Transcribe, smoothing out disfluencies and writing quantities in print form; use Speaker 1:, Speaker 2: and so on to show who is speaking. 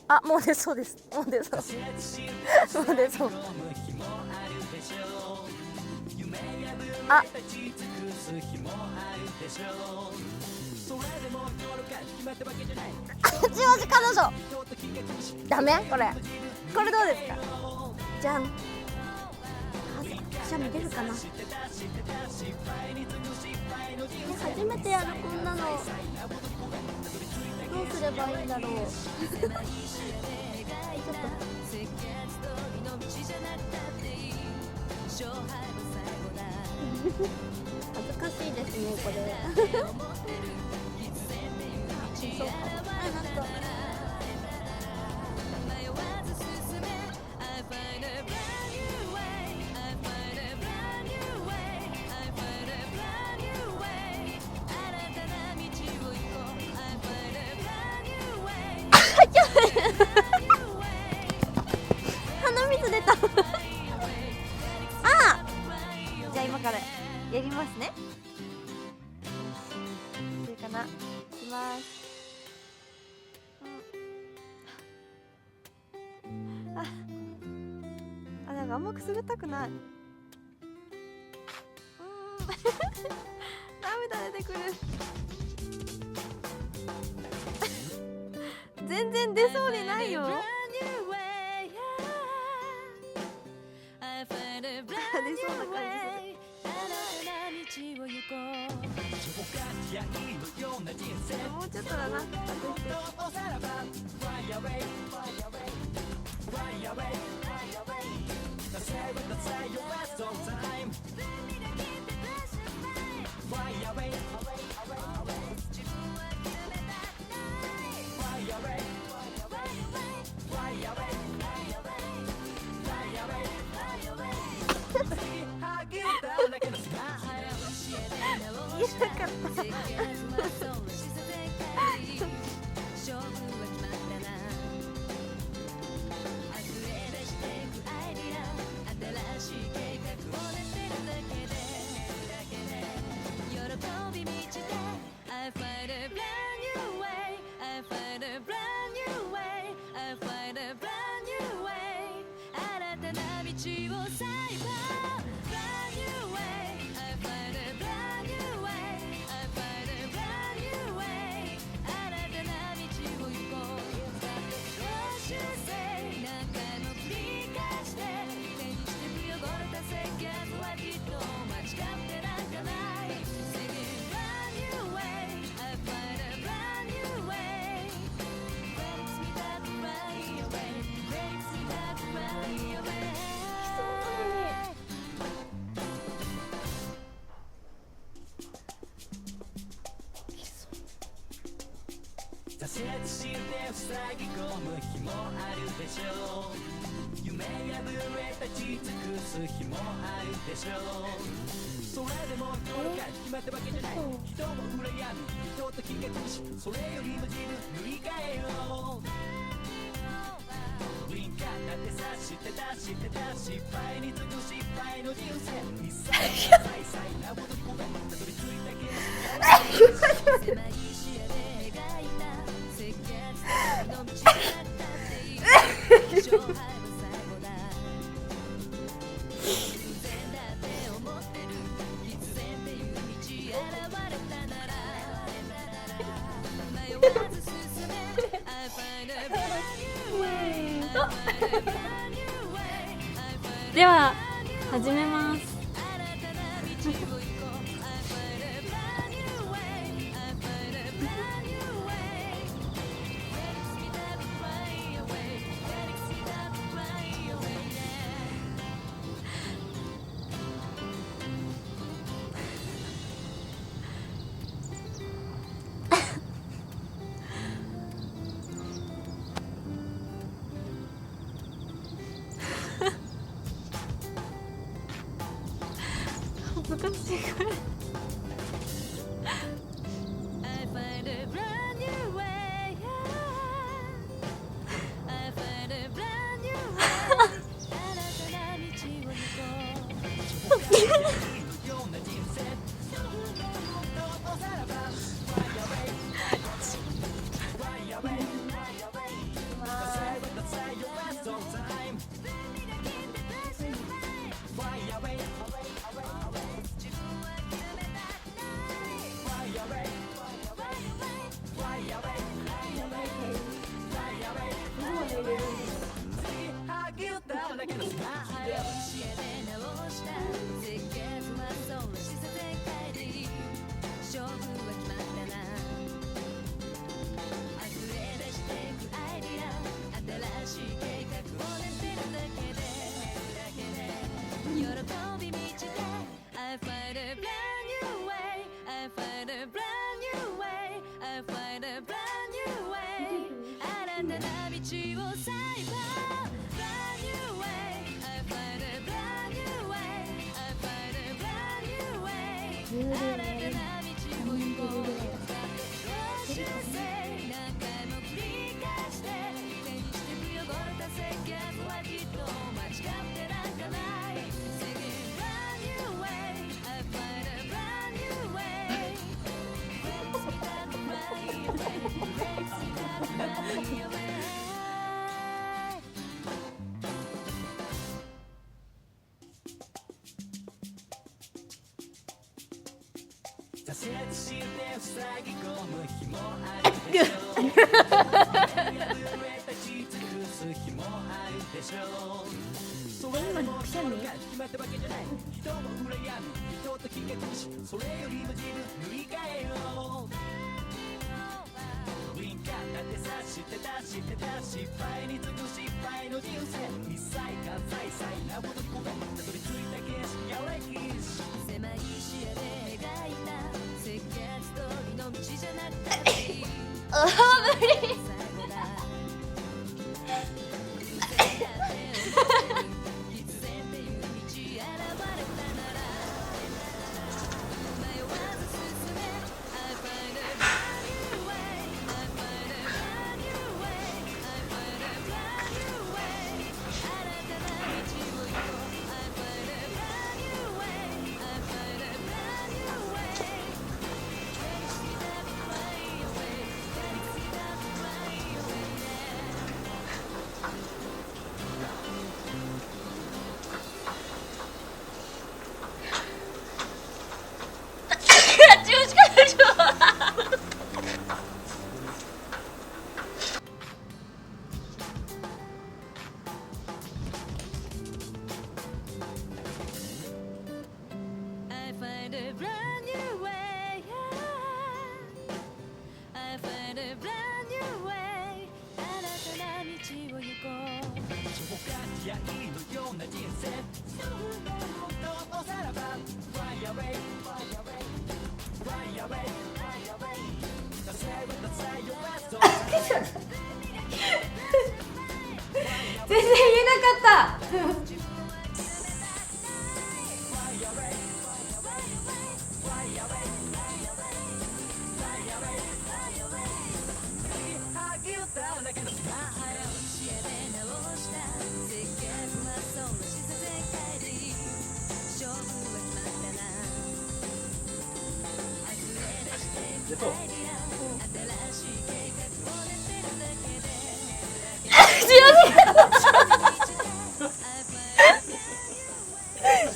Speaker 1: あ、もう出そうです。もう出そう。もう出そう。あ、八王子彼女ダメ？これどうですか？じゃん。じゃあ見れるかな。初めてやるこんなの。どうすればいいんだろう。ちょっと恥ずかしいですねこれ。そうか。なんか鼻水出た。あー、じゃあ今からやりますね。いいかな。いきます。なんかあんまくすぐったくない。涙出てくる。全然出そうにないよ。出そうな感じする。もうちょっとだな。言えなかった。
Speaker 2: 挫折して塞ぎ込む日もあるでしょう。夢破れ立ち尽くす日もあるでしょう。それでも夜が決まったわけじゃない。人も羨む人と気が苦しい。それよりも自分塗り替えよう。ウインカーだってさしてたしてた失敗に次ぐ失敗の人生。一切再々なことにごめんたどり着いたけど狭い視野で描いた設計の道だったっていい勝敗の最後だ偶然だって思ってる必然っていう道現れたなら迷わず進め I find a brand new way I find a brand new way
Speaker 1: では始めます。恥ずかしい。
Speaker 2: 挫折して塞ぎ込む日もあるでしょう破れ立ち尽くす日もあるでしょうそれでも心が決まったわけじゃない人も羨み人と気が苦しそれよりも自分塗り替えようウィンカー立てさして失敗に次ぐ失敗の人生一切関西なことにごめんたどり着いた景色や歴史狭い視野で描いた設計ストーリーの道じゃなくて
Speaker 1: あー無理。全然言えなかった。強すぎ